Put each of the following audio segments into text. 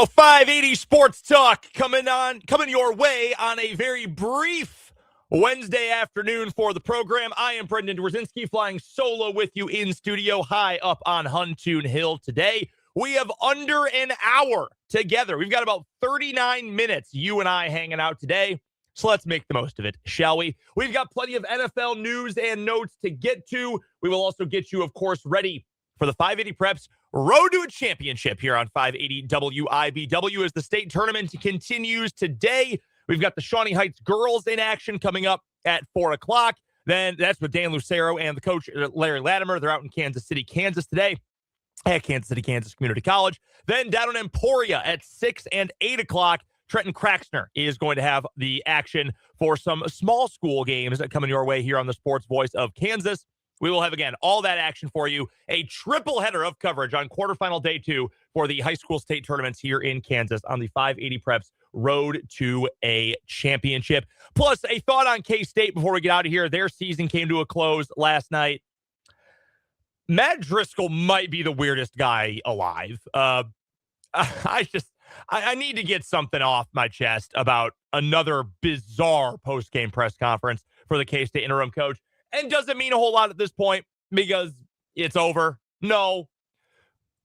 now 580 Sports Talk coming your way on a very brief Wednesday afternoon for the program. I am Brendan Dworzinski, flying solo with you in studio high up on Huntoon Hill today. We have under an hour together. We've got about 39 minutes, you and I hanging out today. So let's make the most of it, shall we? We've got plenty of NFL news and notes to get to. We will also get you, of course, ready for the 580 Preps Road to a Championship here on 580 WIBW as the state tournament continues today. We've got the Shawnee Heights girls in action coming up at 4 o'clock. Then that's with Dan Lucero and the coach, Larry Latimer. They're out in Kansas City, Kansas today at Kansas City, Kansas Community College. Then down in Emporia at 6 and 8 o'clock. Trenton Kraxner is going to have the action for some small school games coming your way here on the Sports Voice of Kansas. We will have, again, all that action for you. A triple header of coverage on quarterfinal day 2 for the high school state tournaments here in Kansas on the 580 Preps Road to a Championship. Plus, a thought on K-State before we get out of here. Their season came to a close last night. Matt Driscoll might be the weirdest guy alive. I need to get something off my chest about another bizarre post-game press conference for the K-State interim coach. And doesn't mean a whole lot at this point because it's over. No.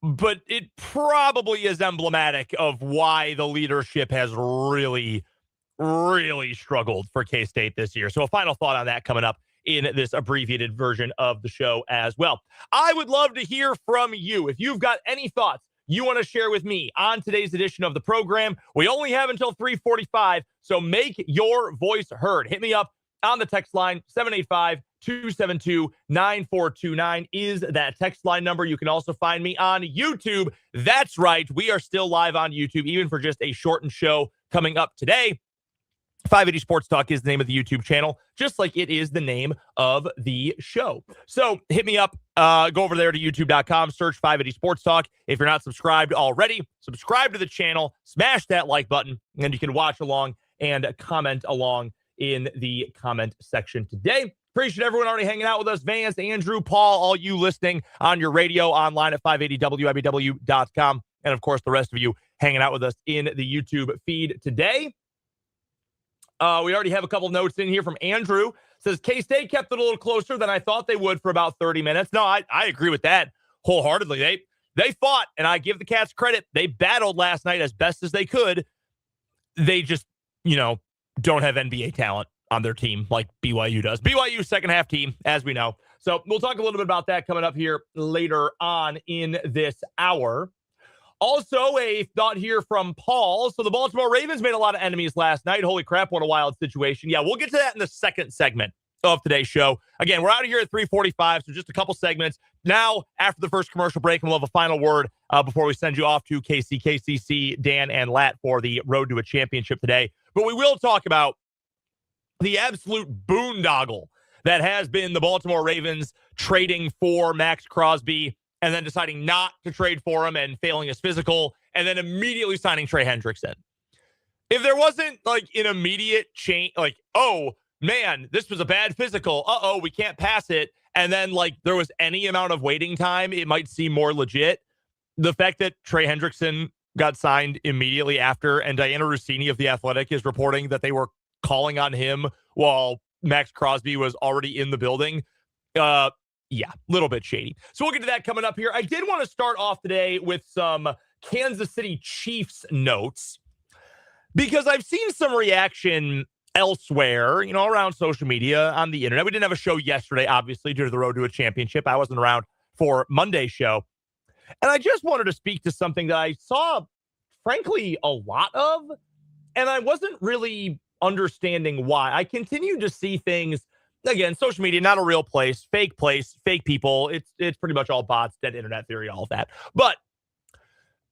But it probably is emblematic of why the leadership has really, really struggled for K-State this year. So a final thought on that coming up in this abbreviated version of the show as well. I would love to hear from you. If you've got any thoughts you want to share with me on today's edition of the program, we only have until 3:45, so make your voice heard. Hit me up on the text line. 785-272-9429 is that text line number. You can also find me on YouTube. That's right. We are still live on YouTube, even for just a shortened show coming up today. 580 Sports Talk is the name of the YouTube channel, just like it is the name of the show. So hit me up. Go over there to youtube.com, search 580 Sports Talk. If you're not subscribed already, subscribe to the channel, smash that like button, and you can watch along and comment along in the comment section today. Appreciate everyone already hanging out with us. Vance, Andrew, Paul, all you listening on your radio online at 580WIBW.com. And of course, the rest of you hanging out with us in the YouTube feed today. We already have a couple notes in here from Andrew. Says K-State kept it a little closer than I thought they would for about 30 minutes. No, I agree with that wholeheartedly. They fought, and I give the Cats credit. They battled last night as best as they could. They just, don't have NBA talent on their team like BYU does. BYU second half team, as we know. So we'll talk a little bit about that coming up here later on in this hour. Also, a thought here from Paul. So the Baltimore Ravens made a lot of enemies last night. Holy crap, what a wild situation. Yeah, we'll get to that in the second segment of today's show. Again, we're out of here at 3:45, so just a couple segments. Now, after the first commercial break, we'll have a final word before we send you off to KCC, Dan, and Lat for the Road to a Championship today. But we will talk about the absolute boondoggle that has been the Baltimore Ravens trading for Maxx Crosby and then deciding not to trade for him and failing his physical and then immediately signing Trey Hendrickson. If there wasn't like an immediate change, like, oh, man, this was a bad physical. Uh-oh, we can't pass it. And then like there was any amount of waiting time, it might seem more legit. The fact that Trey Hendrickson got signed immediately after, and Diana Rossini of The Athletic is reporting that they were calling on him while Maxx Crosby was already in the building. Yeah, a little bit shady. So we'll get to that coming up here. I did want to start off today with some Kansas City Chiefs notes because I've seen some reaction elsewhere, around social media, on the internet. We didn't have a show yesterday, obviously, due to the Road to a Championship. I wasn't around for Monday's show. And I just wanted to speak to something that I saw, frankly, a lot of, and I wasn't really understanding why. I continue to see things, again, social media, not a real place, fake people. It's pretty much all bots, dead internet theory, all of that. But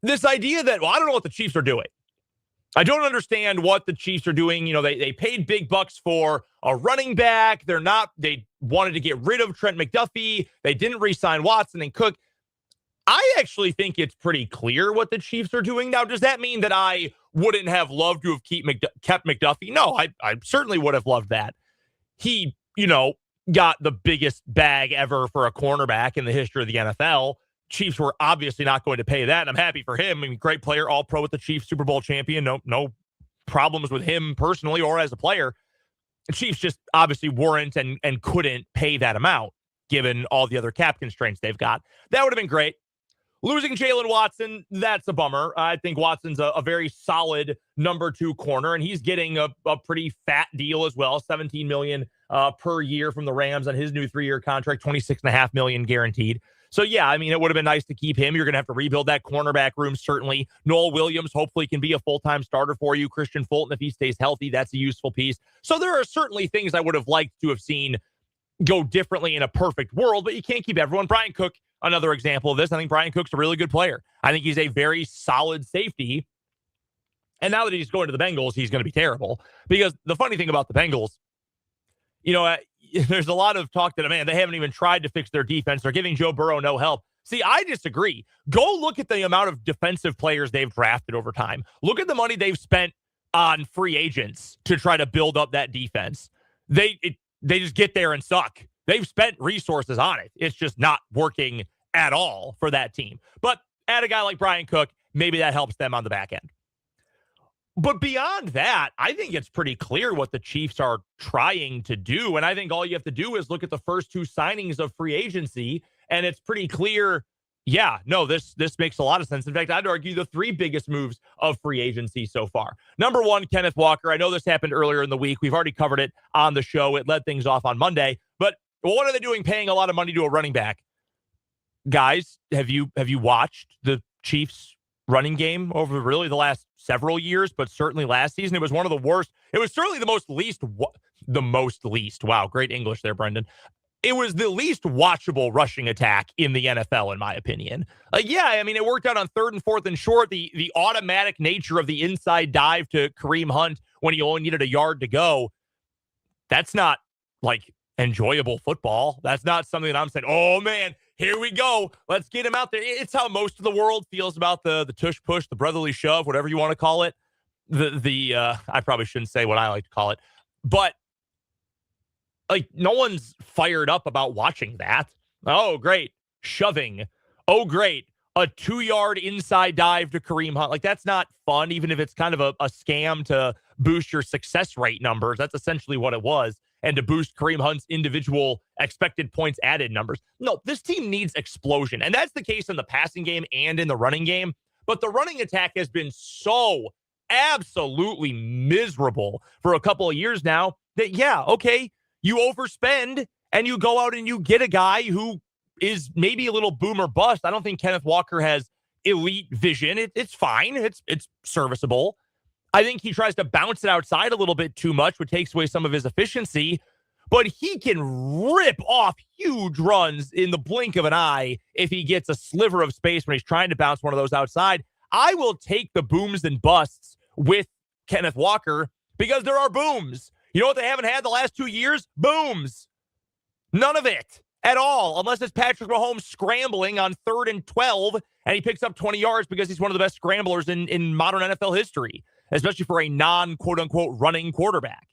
this idea that, I don't know what the Chiefs are doing. I don't understand what the Chiefs are doing. They paid big bucks for a running back. They wanted to get rid of Trent McDuffie. They didn't re-sign Watson and Cook. I actually think it's pretty clear what the Chiefs are doing. Now, does that mean that I wouldn't have loved to have kept McDuffie? No, I certainly would have loved that. He, got the biggest bag ever for a cornerback in the history of the NFL. Chiefs were obviously not going to pay that. And I'm happy for him. I mean, great player, all pro with the Chiefs, Super Bowl champion. No problems with him personally or as a player. The Chiefs just obviously weren't and couldn't pay that amount given all the other cap constraints they've got. That would have been great. Losing Jalen Watson, that's a bummer. I think Watson's a very solid number 2 corner, and he's getting a pretty fat deal as well, $17 million per year from the Rams on his new 3-year contract, $26.5 million guaranteed. So, yeah, I mean, it would have been nice to keep him. You're going to have to rebuild that cornerback room, certainly. Noel Williams hopefully can be a full-time starter for you. Christian Fulton, if he stays healthy, that's a useful piece. So there are certainly things I would have liked to have seen go differently in a perfect world, but you can't keep everyone. Brian Cook, another example of this. I think Brian Cook's a really good player. I think he's a very solid safety. And now that he's going to the Bengals, he's going to be terrible. Because the funny thing about the Bengals, there's a lot of talk that, man, they haven't even tried to fix their defense. They're giving Joe Burrow no help. See, I disagree. Go look at the amount of defensive players they've drafted over time. Look at the money they've spent on free agents to try to build up that defense. They just get there and suck. They've spent resources on it. It's just not working at all for that team. But add a guy like Brian Cook, maybe that helps them on the back end. But beyond that, I think it's pretty clear what the Chiefs are trying to do. And I think all you have to do is look at the first 2 signings of free agency, and it's pretty clear, yeah, no, this makes a lot of sense. In fact, I'd argue the 3 biggest moves of free agency so far. Number 1, Kenneth Walker. I know this happened earlier in the week. We've already covered it on the show. It led things off on Monday. But what are they doing paying a lot of money to a running back? Guys, have you watched the Chiefs running game over really the last several years, but certainly last season? It was one of the worst. It was certainly the most least. Wow, great English there, Brendan. It was the least watchable rushing attack in the NFL, in my opinion. I mean, it worked out on 3rd and 4th and short. The automatic nature of the inside dive to Kareem Hunt when he only needed a yard to go, that's not like enjoyable football. That's not something that I'm saying, oh man, here we go, let's get him out there. It's how most of the world feels about the tush push, the brotherly shove, whatever you want to call it. I probably shouldn't say what I like to call it, but like no one's fired up about watching that. Oh, great. Shoving. Oh, great. A 2-yard inside dive to Kareem Hunt. Like, that's not fun, even if it's kind of a scam to boost your success rate numbers. That's essentially what it was. And to boost Kareem Hunt's individual expected points added numbers. No, this team needs explosion. And that's the case in the passing game and in the running game. But the running attack has been so absolutely miserable for a couple of years now that, yeah, okay, you overspend and you go out and you get a guy who is maybe a little boom or bust. I don't think Kenneth Walker has elite vision. It's fine. It's serviceable. I think he tries to bounce it outside a little bit too much, which takes away some of his efficiency. But he can rip off huge runs in the blink of an eye if he gets a sliver of space when he's trying to bounce one of those outside. I will take the booms and busts with Kenneth Walker because there are booms. You know what they haven't had the last 2 years? Booms. None of it at all, unless it's Patrick Mahomes scrambling on 3rd and 12 and he picks up 20 yards because he's one of the best scramblers in modern NFL history, especially for a non-quote-unquote running quarterback.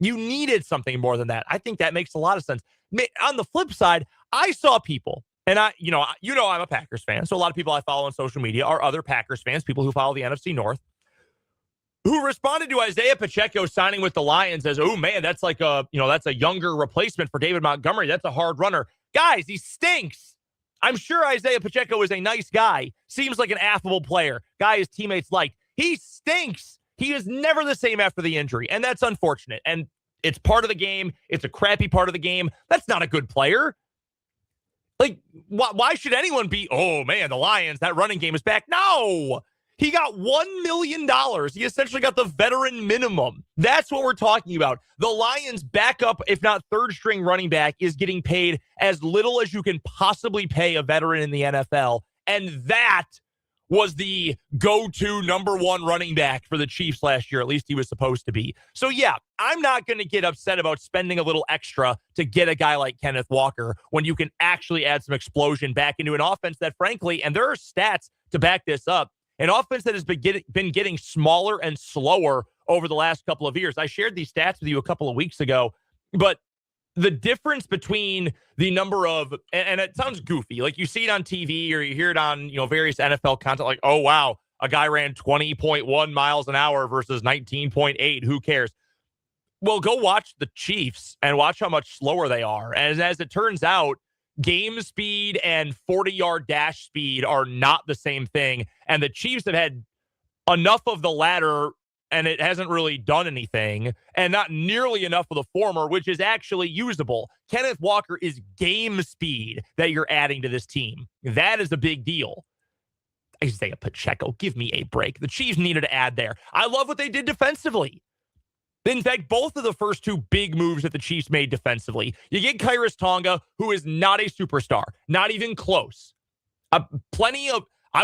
You needed something more than that. I think that makes a lot of sense. On the flip side, I saw people, and I'm a Packers fan, so a lot of people I follow on social media are other Packers fans, people who follow the NFC North, who responded to Isaiah Pacheco signing with the Lions as, oh man, that's like that's a younger replacement for David Montgomery. That's a hard runner. Guys, he stinks. I'm sure Isaiah Pacheco is a nice guy. Seems like an affable player. Guy his teammates like. He stinks. He is never the same after the injury, and that's unfortunate. And it's part of the game. It's a crappy part of the game. That's not a good player. Like, why should anyone be, oh man, the Lions, that running game is back? No. He got $1 million. He essentially got the veteran minimum. That's what we're talking about. The Lions' backup, if not third-string running back, is getting paid as little as you can possibly pay a veteran in the NFL. And that was the go-to number 1 running back for the Chiefs last year. At least he was supposed to be. So, yeah, I'm not going to get upset about spending a little extra to get a guy like Kenneth Walker when you can actually add some explosion back into an offense that, frankly, and there are stats to back this up, an offense that has been getting smaller and slower over the last couple of years. I shared these stats with you a couple of weeks ago, but the difference between the number of, and it sounds goofy, like you see it on TV or you hear it on, various NFL content, like, oh, wow, a guy ran 20.1 miles an hour versus 19.8. Who cares? Well, go watch the Chiefs and watch how much slower they are. As it turns out, game speed and 40-yard dash speed are not the same thing. And the Chiefs have had enough of the latter, and it hasn't really done anything, and not nearly enough of the former, which is actually usable. Kenneth Walker is game speed that you're adding to this team. That is a big deal. Isaiah Pacheco, give me a break. The Chiefs needed to add there. I love what they did defensively. In fact, both of the first two big moves that the Chiefs made defensively. You get Khyiris Tonga, who is not a superstar, not even close. I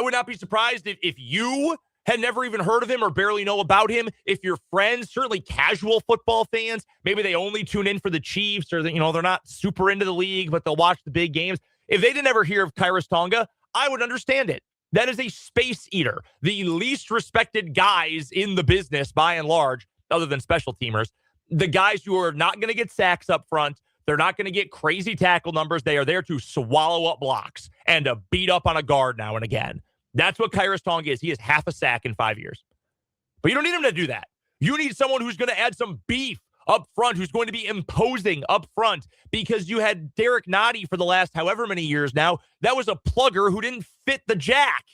would not be surprised if you had never even heard of him or barely know about him. If your friends, certainly casual football fans, maybe they only tune in for the Chiefs or, they're not super into the league, but they'll watch the big games. If they didn't ever hear of Khyiris Tonga, I would understand it. That is a space eater, the least respected guys in the business by and large, other than special teamers, the guys who are not going to get sacks up front. They're not going to get crazy tackle numbers. They are there to swallow up blocks and to beat up on a guard now and again. That's what Khyiris Tonga is. He is half a sack in 5 years. But you don't need him to do that. You need someone who's going to add some beef up front, who's going to be imposing up front, because you had Derek Nottie for the last however many years now. That was a plugger who didn't fit the jack.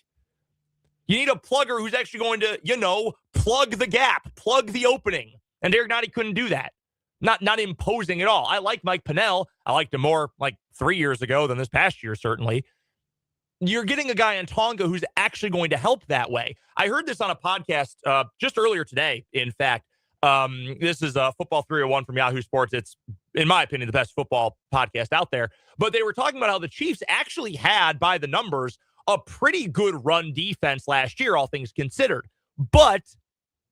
You need a plugger who's actually going to, plug the gap, plug the opening. And Derek Nottie couldn't do that. Not imposing at all. I like Mike Pennell. I liked him more like 3 years ago than this past year, certainly. You're getting a guy in Tonga who's actually going to help that way. I heard this on a podcast just earlier today, in fact. This is Football 301 from Yahoo Sports. It's, in my opinion, the best football podcast out there. But they were talking about how the Chiefs actually had, by the numbers, a pretty good run defense last year, all things considered. But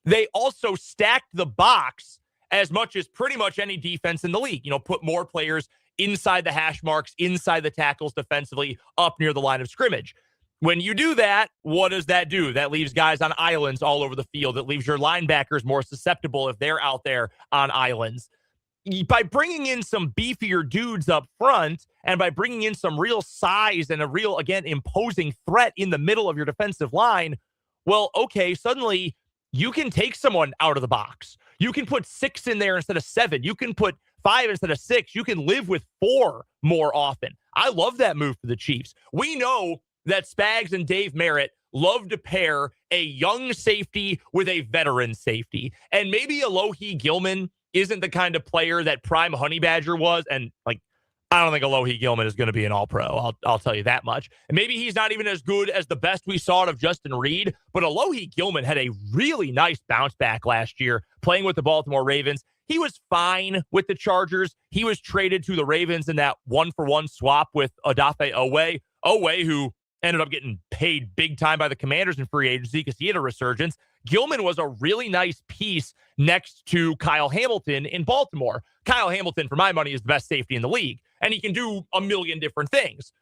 they also stacked the box as much as pretty much any defense in the league. Put more players inside the hash marks, inside the tackles defensively, up near the line of scrimmage. When you do that, what does that do? That leaves guys on islands all over the field. It leaves your linebackers more susceptible if they're out there on islands. By bringing in some beefier dudes up front and by bringing in some real size and a real, again, imposing threat in the middle of your defensive line, well, okay, suddenly you can take someone out of the box. You can put 6 in there instead of 7. You can put 5 instead of 6. You can live with 4 more often. I love that move for the Chiefs. We know that Spags and Dave Merritt love to pair a young safety with a veteran safety. And maybe Alohi Gilman isn't the kind of player that Prime Honey Badger was. And I don't think Alohi Gilman is going to be an all-pro. I'll tell you that much. And maybe he's not even as good as the best we saw of Justin Reed, but Alohi Gilman had a really nice bounce back last year playing with the Baltimore Ravens. He was fine with the Chargers. He was traded to the Ravens in that 1-for-1 swap with Odafe Owe, who ended up getting paid big time by the Commanders in free agency because he had a resurgence. Gilman was a really nice piece next to Kyle Hamilton in Baltimore. Kyle Hamilton, for my money, is the best safety in the league, and he can do a million different things.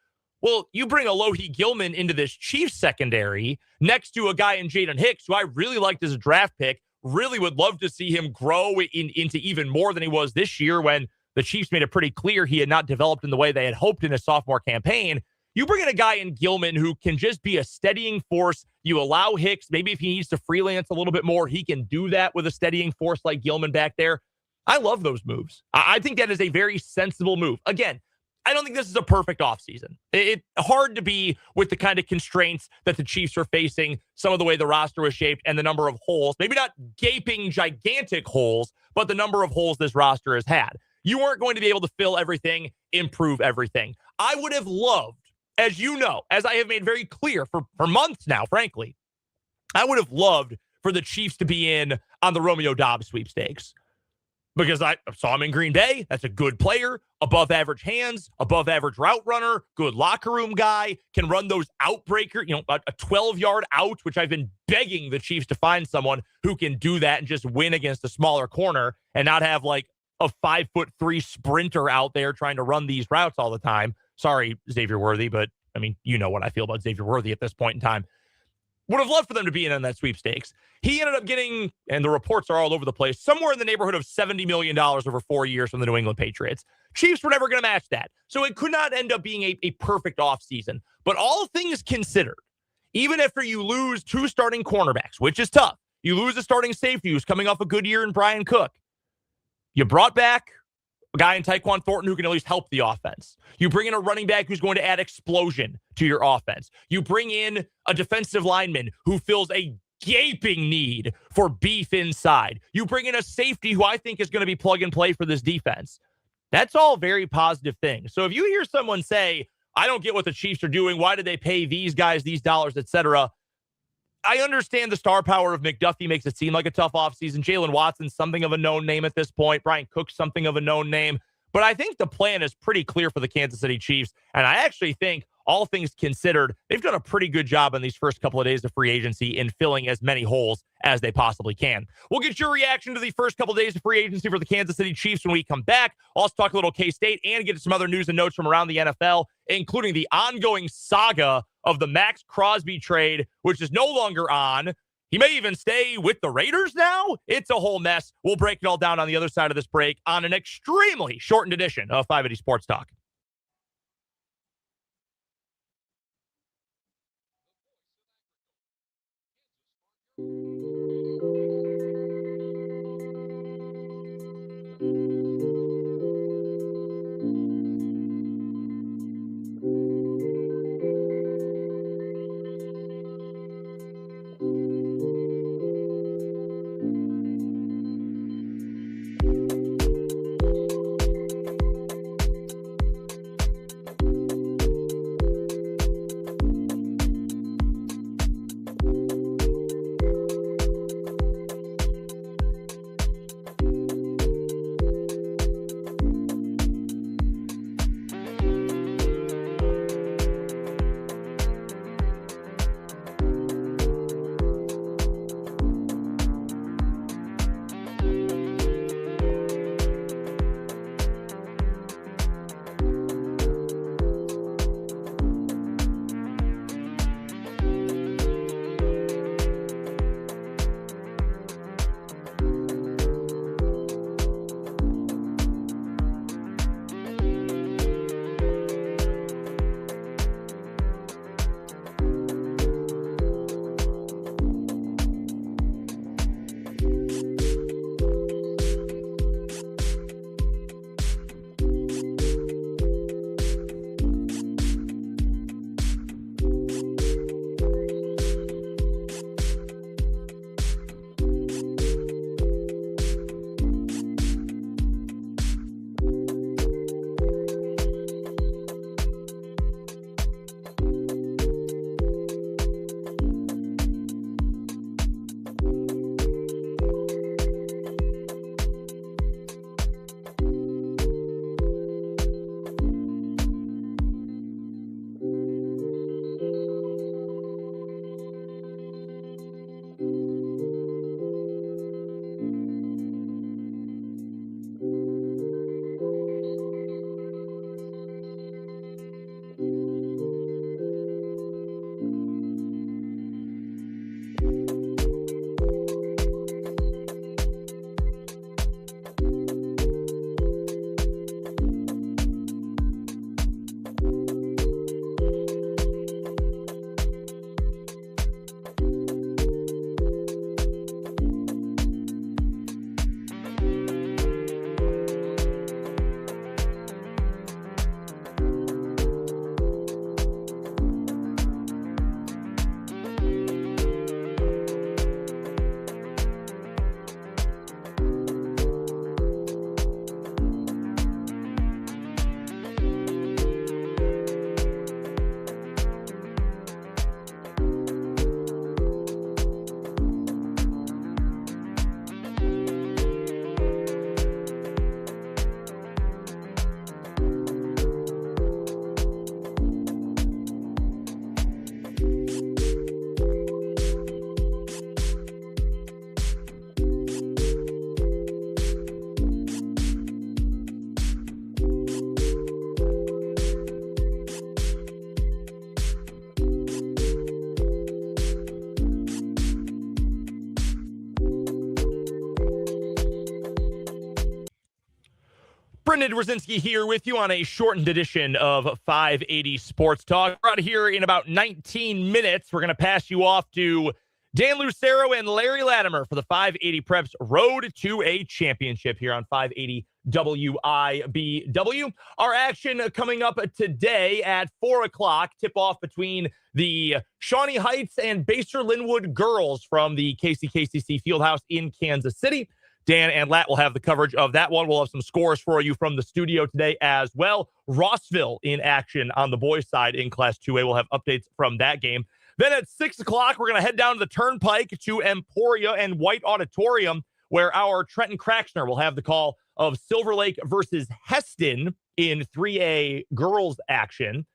Well, you bring Alohi Gilman into this Chiefs secondary next to a guy in Jaden Hicks, who I really liked as a draft pick, really would love to see him grow into even more than he was this year when the Chiefs made it pretty clear he had not developed in the way they had hoped in his sophomore campaign. You bring in a guy in Gilman who can just be a steadying force. You allow Hicks, maybe if he needs to freelance a little bit more, he can do that with a steadying force like Gilman back there. I love those moves. I think that is a very sensible move. Again, I don't think this is a perfect offseason. It's hard to be with the kind of constraints that the Chiefs are facing, some of the way the roster was shaped, and the number of holes. Maybe not gaping, gigantic holes, but the number of holes this roster has had. You weren't going to be able to fill everything, improve everything. I would have loved, as you know, as I have made very clear for months now, frankly, I would have loved for the Chiefs to be in on the Romeo Doubs sweepstakes. Because I saw him in Green Bay. That's a good player, above average hands, above average route runner, good locker room guy, can run those outbreaker, a 12-yard out, which I've been begging the Chiefs to find someone who can do that and just win against a smaller corner and not have like a 5'3" sprinter out there trying to run these routes all the time. Sorry, Xavier Worthy, but I mean, you know what I feel about Xavier Worthy at this point in time. would have loved for them to be in on that sweepstakes. He ended up getting, and the reports are all over the place, somewhere in the neighborhood of $70 million over 4 years from the New England Patriots. Chiefs were never going to match that. So it could not end up being a perfect offseason. But all things considered, even after you lose 2 starting cornerbacks, which is tough, you lose a starting safety who's coming off a good year in Brian Cook. You brought back a guy in Tyquan Thornton who can at least help the offense. You bring in a running back who's going to add explosion to your offense. You bring in a defensive lineman who fills a gaping need for beef inside. You bring in a safety who I think is going to be plug and play for this defense. That's all very positive things. So if you hear someone say, I don't get what the Chiefs are doing, why did they pay these guys these dollars, etc., I understand the star power of McDuffie makes it seem like a tough offseason. Jalen Watson's something of a known name at this point. Brian Cook's something of a known name. But I think the plan is pretty clear for the Kansas City Chiefs. And I actually think, all things considered, they've done a pretty good job in these first couple of days of free agency in filling as many holes as they possibly can. We'll get your reaction to the first couple of days of free agency for the Kansas City Chiefs when we come back. I'll also talk a little K-State and get to some other news and notes from around the NFL, including the ongoing saga of the Maxx Crosby trade, which is no longer on. He may even stay with the Raiders now. It's a whole mess. We'll break it all down on the other side of this break on an extremely shortened edition of 580 Sports Talk. Brendan Brzezinski here with you on a shortened edition of 580 Sports Talk. We're out here in about 19 minutes. We're going to pass you off to Dan Lucero and Larry Latimer for the 580 Preps Road to a Championship here on 580 WIBW. Our action coming up today at 4 o'clock. Tip-off between the Shawnee Heights and Baser Linwood girls from the KCKCC Fieldhouse in Kansas City. Dan and Lat will have the coverage of that one. We'll have some scores for you from the studio today as well. Rossville in action on the boys' side in Class 2A. We'll have updates from that game. Then at 6 o'clock, we're going to head down to the Turnpike to Emporia and White Auditorium, where our Trenton Craxner will have the call of Silver Lake versus Heston in 3A girls action.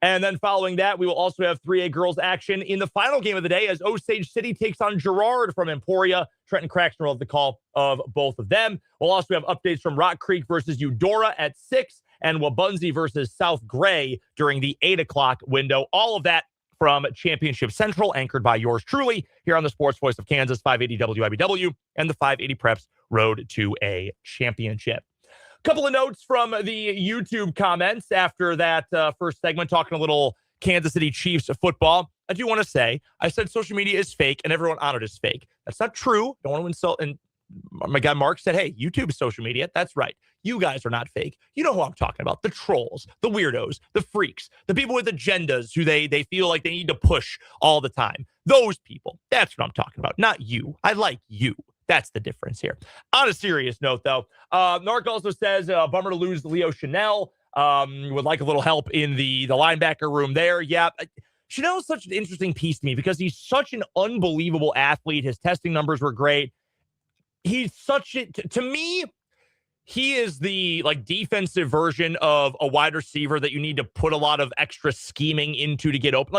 And then following that, we will also have 3A girls action in the final game of the day as Osage City takes on Girard from Emporia. Trenton Craxner will have the call of both of them. We'll also have updates from Rock Creek versus Eudora at 6 and Wabunzi versus South Gray during the 8 o'clock window. All of that from Championship Central, anchored by yours truly here on the Sports Voice of Kansas, 580 WIBW, and the 580 Preps Road to a Championship. Couple of notes from the YouTube comments after that first segment, talking a little Kansas City Chiefs football. I do want to say, I said social media is fake and everyone on it is fake. That's not true. Don't want to insult. And my guy Mark said, hey, YouTube is social media. That's right. You guys are not fake. You know who I'm talking about. The trolls, the weirdos, the freaks, the people with agendas who they feel like they need to push all the time. Those people. That's what I'm talking about. Not you. I like you. That's the difference here. On a serious note, though, Narc also says, bummer to lose Leo Chanel. Would like a little help in the linebacker room there. Yeah, Chanel is such an interesting piece to me because he's such an unbelievable athlete. His testing numbers were great. He's such a, to me, he is the defensive version of a wide receiver that you need to put a lot of extra scheming into to get open.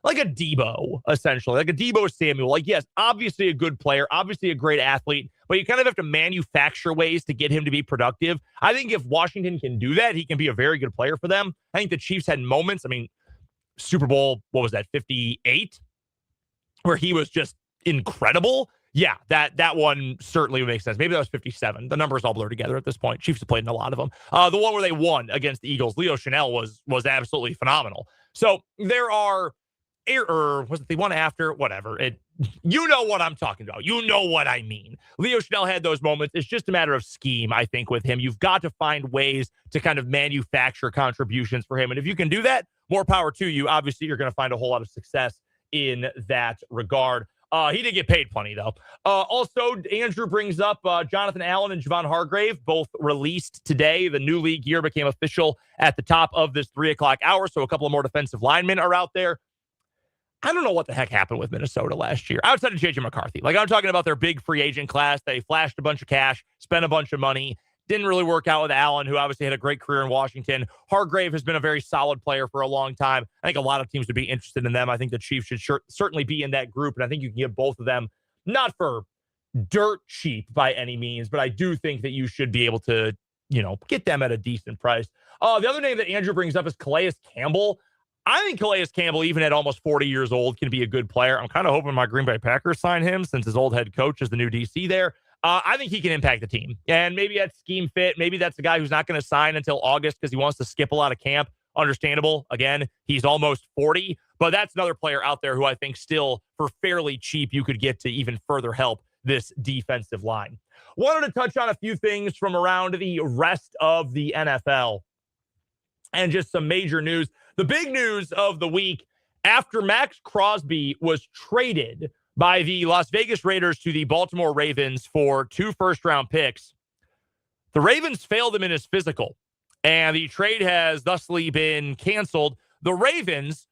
Like a Debo, essentially, like a Debo Samuel. Yes, obviously a good player, obviously a great athlete, but you kind of have to manufacture ways to get him to be productive. I think if Washington can do that, he can be a very good player for them. I think the Chiefs had moments. I mean, Super Bowl, what was that, 58? Where he was just incredible. Yeah, that one certainly would make sense. Maybe that was 57. The numbers all blur together at this point. Chiefs have played in a lot of them. The one where they won against the Eagles, Leo Chanel was absolutely phenomenal. So there are... or was it the one after? Whatever. You know what I'm talking about. You know what I mean. Leo Chanel had those moments. It's just a matter of scheme, I think, with him. You've got to find ways to kind of manufacture contributions for him. And if you can do that, more power to you. Obviously, you're going to find a whole lot of success in that regard. He did get paid plenty, though. Also, Andrew brings up Jonathan Allen and Javon Hargrave, both released today. The new league year became official at the top of this 3 o'clock hour, so a couple of more defensive linemen are out there. I don't know what the heck happened with Minnesota last year, outside of J.J. McCarthy. I'm talking about their big free agent class. They flashed a bunch of cash, spent a bunch of money. Didn't really work out with Allen, who obviously had a great career in Washington. Hargrave has been a very solid player for a long time. I think a lot of teams would be interested in them. I think the Chiefs should certainly be in that group, and I think you can get both of them, not for dirt cheap by any means, but I do think that you should be able to, get them at a decent price. The other name that Andrew brings up is Calais Campbell. I think Calais Campbell, even at almost 40 years old, can be a good player. I'm kind of hoping my Green Bay Packers sign him since his old head coach is the new DC there. I think he can impact the team. And maybe that's scheme fit. Maybe that's the guy who's not going to sign until August because he wants to skip a lot of camp. Understandable. Again, he's almost 40. But that's another player out there who I think still, for fairly cheap, you could get to even further help this defensive line. Wanted to touch on a few things from around the rest of the NFL. And just some major news. The big news of the week, after Maxx Crosby was traded by the Las Vegas Raiders to the Baltimore Ravens for 2 first-round picks, the Ravens failed him in his physical, and the trade has thusly been canceled. The Ravens,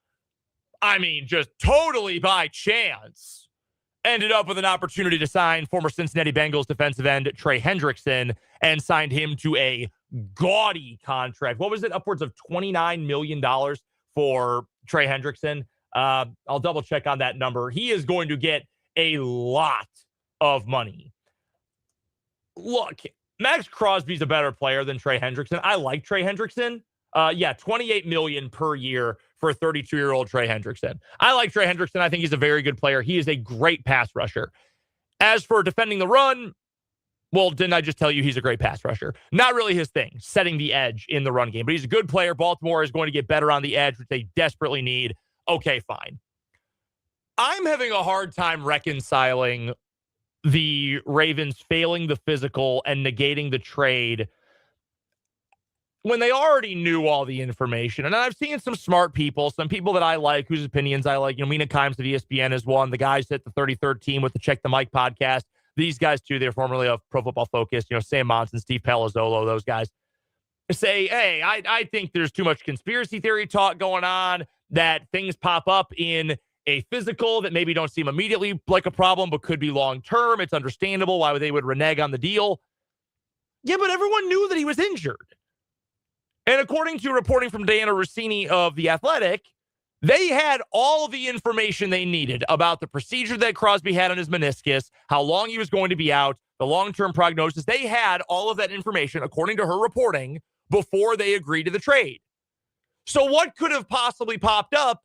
just totally by chance, ended up with an opportunity to sign former Cincinnati Bengals defensive end Trey Hendrickson and signed him to a gaudy contract. What was it? Upwards of $29 million for Trey Hendrickson. I'll double check on that number. He is going to get a lot of money. Look, Maxx Crosby's a better player than Trey Hendrickson. I like Trey Hendrickson. $28 million per year for 32-year-old Trey Hendrickson. I like Trey Hendrickson. I think he's a very good player. He is a great pass rusher. As for defending the run, Well, didn't I just tell you he's a great pass rusher? Not really his thing, setting the edge in the run game, but he's a good player. Baltimore is going to get better on the edge, which they desperately need. Okay, fine. I'm having a hard time reconciling the Ravens failing the physical and negating the trade when they already knew all the information. And I've seen some smart people, some people that I like, whose opinions I like. Mina Kimes of ESPN is one. The guys at the 33rd team with the Check the Mic podcast. These guys, too, they're formerly of Pro Football Focus. Sam Monson, Steve Palazzolo, those guys say, hey, I think there's too much conspiracy theory talk going on, that things pop up in a physical that maybe don't seem immediately like a problem, but could be long-term. It's understandable why they would renege on the deal. Yeah, but everyone knew that he was injured. And according to reporting from Diana Rossini of The Athletic, they had all the information they needed about the procedure that Crosby had on his meniscus, how long he was going to be out, the long-term prognosis. They had all of that information, according to her reporting, before they agreed to the trade. So what could have possibly popped up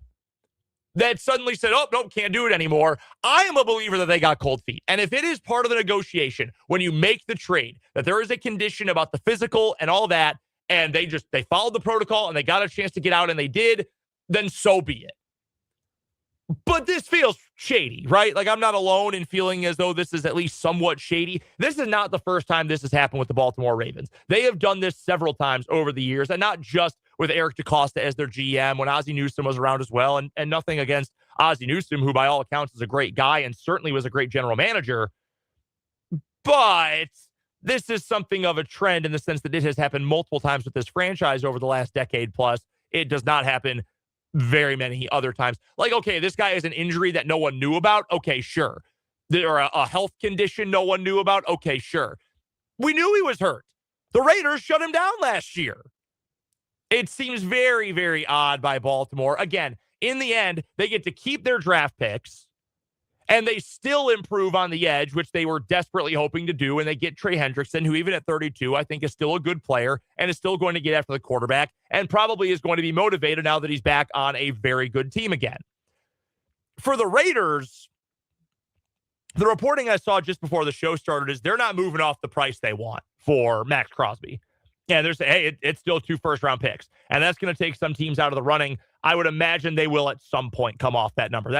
that suddenly said, oh, nope, can't do it anymore? I am a believer that they got cold feet. And if it is part of the negotiation, when you make the trade, that there is a condition about the physical and all that, and they followed the protocol and they got a chance to get out and they did, then so be it. But this feels shady, right? Like, I'm not alone in feeling as though this is at least somewhat shady. This is not the first time this has happened with the Baltimore Ravens. They have done this several times over the years, and not just with Eric DeCosta as their GM, when Ozzie Newsome was around as well, and nothing against Ozzie Newsome, who by all accounts is a great guy and certainly was a great general manager. But this is something of a trend in the sense that it has happened multiple times with this franchise over the last decade plus. It does not happen very many other times. Like, okay, this guy has an injury that no one knew about. Okay, sure. There are a health condition no one knew about. Okay, sure. We knew he was hurt. The Raiders shut him down last year. It seems very, very odd by Baltimore. Again, in the end, they get to keep their draft picks, and they still improve on the edge, which they were desperately hoping to do. And they get Trey Hendrickson, who even at 32, I think is still a good player and is still going to get after the quarterback and probably is going to be motivated now that he's back on a very good team again. For the Raiders, the reporting I saw just before the show started is they're not moving off the price they want for Maxx Crosby. Yeah, they're saying, hey, it's still 2 first-round picks. And that's going to take some teams out of the running. I would imagine they will at some point come off that number.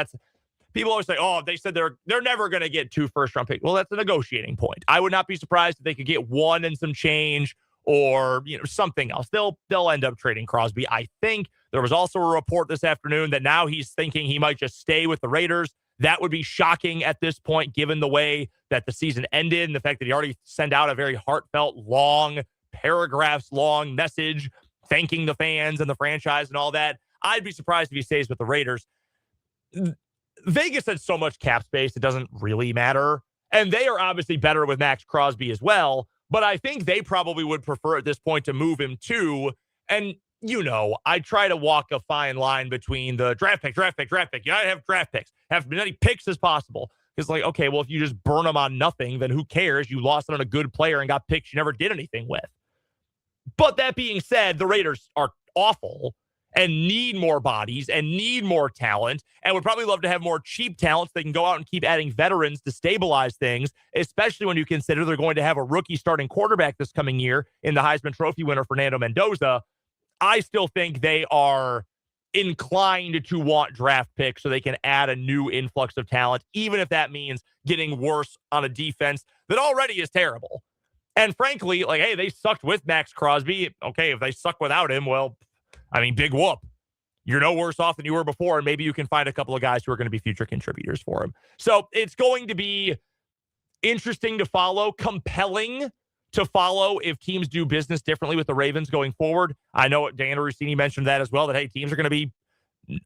People always say, oh, they said they're never going to get 2 first-round picks. Well, that's a negotiating point. I would not be surprised if they could get 1 and some change or something else. They'll end up trading Crosby. I think there was also a report this afternoon that now he's thinking he might just stay with the Raiders. That would be shocking at this point, given the way that the season ended and the fact that he already sent out a very heartfelt, long, paragraphs-long message thanking the fans and the franchise and all that. I'd be surprised if he stays with the Raiders. Vegas had so much cap space, it doesn't really matter. And they are obviously better with Maxx Crosby as well. But I think they probably would prefer at this point to move him too. And, I try to walk a fine line between the draft pick. You gotta have draft picks. Have as many picks as possible. Because, okay, well, if you just burn them on nothing, then who cares? You lost on a good player and got picks you never did anything with. But that being said, the Raiders are awful and need more bodies and need more talent and would probably love to have more cheap talent so they can go out and keep adding veterans to stabilize things, especially when you consider they're going to have a rookie starting quarterback this coming year in the Heisman Trophy winner, Fernando Mendoza. I still think they are inclined to want draft picks so they can add a new influx of talent, even if that means getting worse on a defense that already is terrible. And frankly, hey, they sucked with Maxx Crosby. Okay, if they suck without him, well, big whoop. You're no worse off than you were before, and maybe you can find a couple of guys who are going to be future contributors for him. So it's going to be interesting to follow, compelling to follow if teams do business differently with the Ravens going forward. I know Diana Rossini mentioned that as well, that, hey, teams are going to be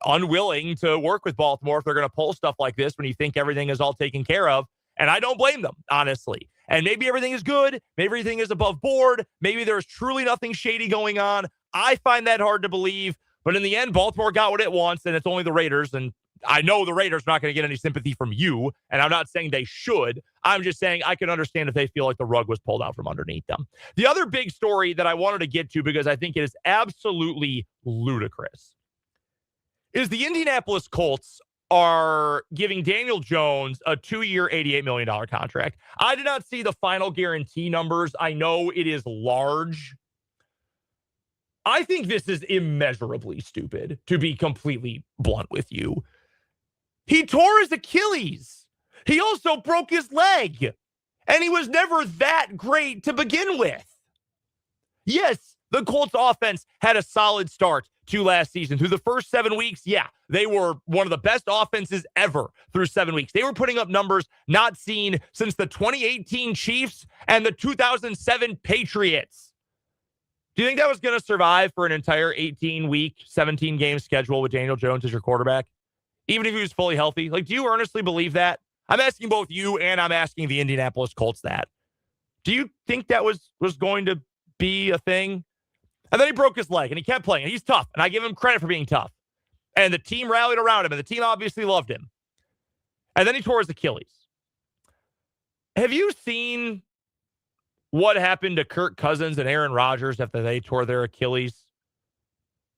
unwilling to work with Baltimore if they're going to pull stuff like this when you think everything is all taken care of. And I don't blame them, honestly. And maybe everything is good. Maybe everything is above board. Maybe there's truly nothing shady going on. I find that hard to believe. But in the end, Baltimore got what it wants, and it's only the Raiders. And I know the Raiders are not going to get any sympathy from you, and I'm not saying they should. I'm just saying I can understand if they feel like the rug was pulled out from underneath them. The other big story that I wanted to get to, because I think it is absolutely ludicrous, is the Indianapolis Colts are giving Daniel Jones a 2-year, $88 million contract. I did not see the final guarantee numbers. I know it is large. I think this is immeasurably stupid, to be completely blunt with you. He tore his Achilles. He also broke his leg. And he was never that great to begin with. Yes, the Colts offense had a solid start to last season. Through the first 7 weeks, yeah, they were one of the best offenses ever through 7 weeks. They were putting up numbers not seen since the 2018 Chiefs and the 2007 Patriots. Do you think that was going to survive for an entire 18-week, 17-game schedule with Daniel Jones as your quarterback? Even if he was fully healthy? Like, do you earnestly believe that? I'm asking both you and I'm asking the Indianapolis Colts that. Do you think that was going to be a thing? And then he broke his leg and he kept playing. And he's tough, and I give him credit for being tough. And the team rallied around him, and the team obviously loved him. And then he tore his Achilles. Have you seen what happened to Kirk Cousins and Aaron Rodgers after they tore their Achilles?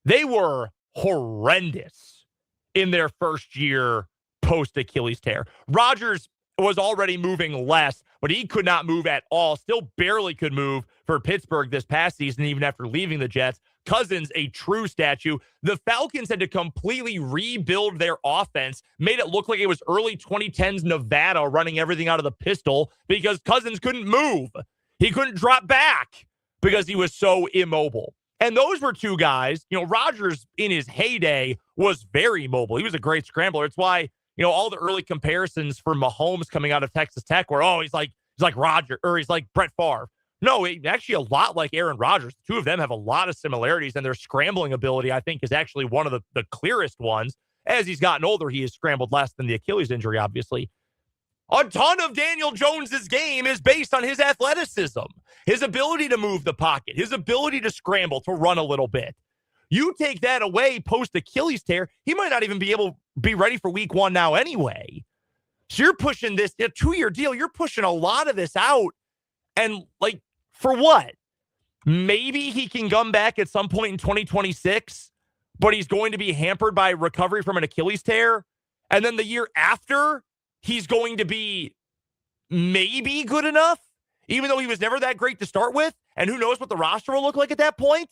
They were horrendous in their first year post-Achilles tear. Rodgers was already moving less, but he could not move at all. Still barely could move for Pittsburgh this past season, even after leaving the Jets. Cousins, a true statue. The Falcons had to completely rebuild their offense, made it look like it was early 2010s Nevada running everything out of the pistol because Cousins couldn't move. He couldn't drop back because he was so immobile. And those were two guys. Rodgers in his heyday was very mobile. He was a great scrambler. It's why, all the early comparisons for Mahomes coming out of Texas Tech were, he's like Roger, or he's like Brett Favre. No, actually a lot like Aaron Rodgers. The two of them have a lot of similarities, and their scrambling ability, I think, is actually one of the clearest ones. As he's gotten older, he has scrambled less than the Achilles injury, obviously. A ton of Daniel Jones's game is based on his athleticism, his ability to move the pocket, his ability to scramble, to run a little bit. You take that away post-Achilles tear, he might not even be able to be ready for week 1 now anyway. So you're pushing this, a 2-year deal, you're pushing a lot of this out. And, for what? Maybe he can come back at some point in 2026, but he's going to be hampered by recovery from an Achilles tear. And then the year after, he's going to be maybe good enough, even though he was never that great to start with. And who knows what the roster will look like at that point?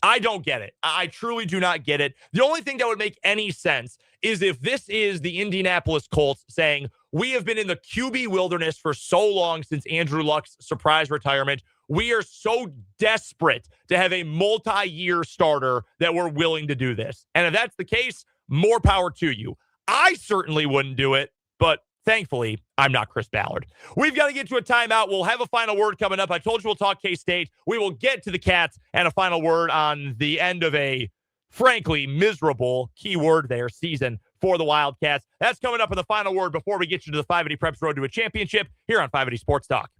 I don't get it. I truly do not get it. The only thing that would make any sense is if this is the Indianapolis Colts saying, we have been in the QB wilderness for so long since Andrew Luck's surprise retirement. We are so desperate to have a multi-year starter that we're willing to do this. And if that's the case, more power to you. I certainly wouldn't do it, but thankfully, I'm not Chris Ballard. We've got to get to a timeout. We'll have a final word coming up. I told you we'll talk K-State. We will get to the Cats and a final word on the end of a, frankly, miserable keyword there season for the Wildcats. That's coming up in the final word before we get you to the 580 Preps Road to a Championship here on 580 Sports Talk.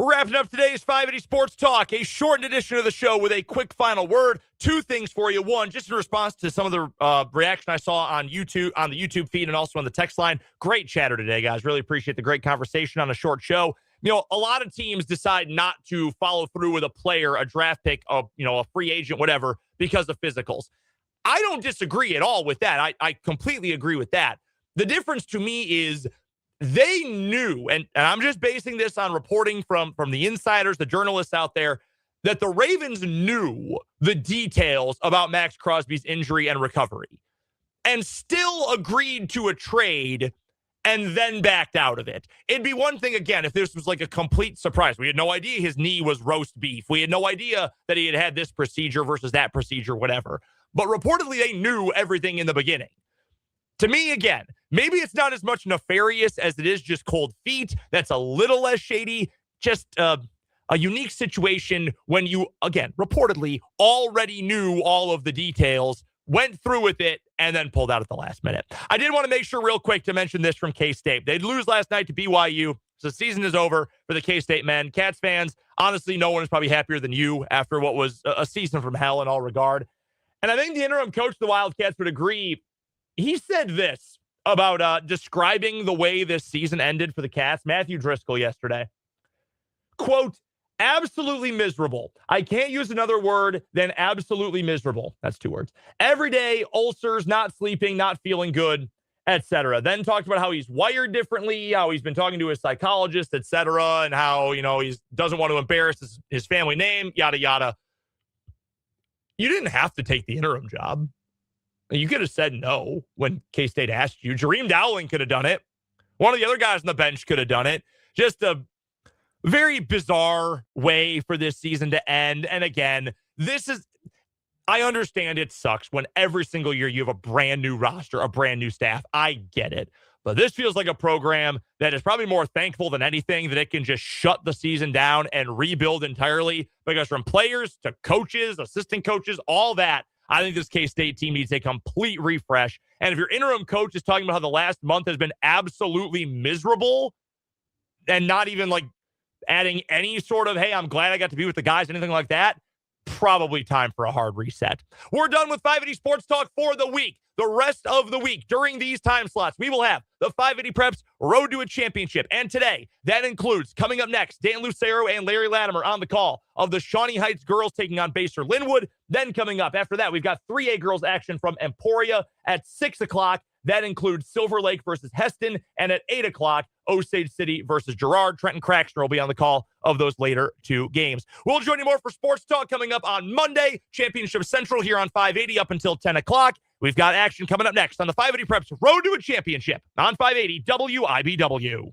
Wrapping up today's 580 Sports Talk, a shortened edition of the show with a quick final word. Two things for you. One, just in response to some of the reaction I saw on YouTube, on the YouTube feed, and also on the text line. Great chatter today, guys. Really appreciate the great conversation on a short show. You know, a lot of teams decide not to follow through with a player, a draft pick, a free agent, whatever, because of physicals. I don't disagree at all with that. I completely agree with that. The difference to me is they knew, and I'm just basing this on reporting from the insiders, the journalists out there, that the Ravens knew the details about Maxx Crosby's injury and recovery and still agreed to a trade and then backed out of it. It'd be one thing, again, if this was like a complete surprise. We had no idea his knee was roast beef. We had no idea that he had this procedure versus that procedure, whatever. But reportedly, they knew everything in the beginning. To me, again, maybe it's not as much nefarious as it is just cold feet. That's a little less shady. Just a unique situation when you, again, reportedly already knew all of the details, went through with it, and then pulled out at the last minute. I did want to make sure real quick to mention this from K-State. They'd lose last night to BYU, so the season is over for the K-State men. Cats fans, honestly, no one is probably happier than you after what was a season from hell in all regard. And I think the interim coach of the Wildcats would agree. He said this about describing the way this season ended for the Cats, Matthew Driscoll, yesterday. Quote, absolutely miserable. I can't use another word than absolutely miserable. That's 2 words. Every day, ulcers, not sleeping, not feeling good, etc. Then talked about how he's wired differently, how he's been talking to his psychologist, etc., and how, he doesn't want to embarrass his family name, yada, yada. You didn't have to take the interim job. You could have said no when K-State asked you. Jareem Dowling could have done it. One of the other guys on the bench could have done it. Just a very bizarre way for this season to end. And again, I understand it sucks when every single year you have a brand new roster, a brand new staff. I get it. But this feels like a program that is probably more thankful than anything that it can just shut the season down and rebuild entirely. Because from players to coaches, assistant coaches, all that, I think this K-State team needs a complete refresh. And if your interim coach is talking about how the last month has been absolutely miserable and not even like adding any sort of, hey, I'm glad I got to be with the guys, anything like that, probably time for a hard reset. We're done with 580 Sports Talk for the week. The rest of the week, during these time slots, we will have the 580 Preps Road to a Championship. And today, that includes, coming up next, Dan Lucero and Larry Latimer on the call of the Shawnee Heights girls taking on Baser Linwood. Then coming up after that, we've got 3A girls action from Emporia at 6 o'clock. That includes Silver Lake versus Heston. And at 8 o'clock, Osage City versus Girard. Trenton Craxter will be on the call of those later 2 games. We'll join you more for Sports Talk coming up on Monday. Championship Central here on 580 up until 10 o'clock. We've got action coming up next on the 580 Preps Road to a Championship on 580 WIBW.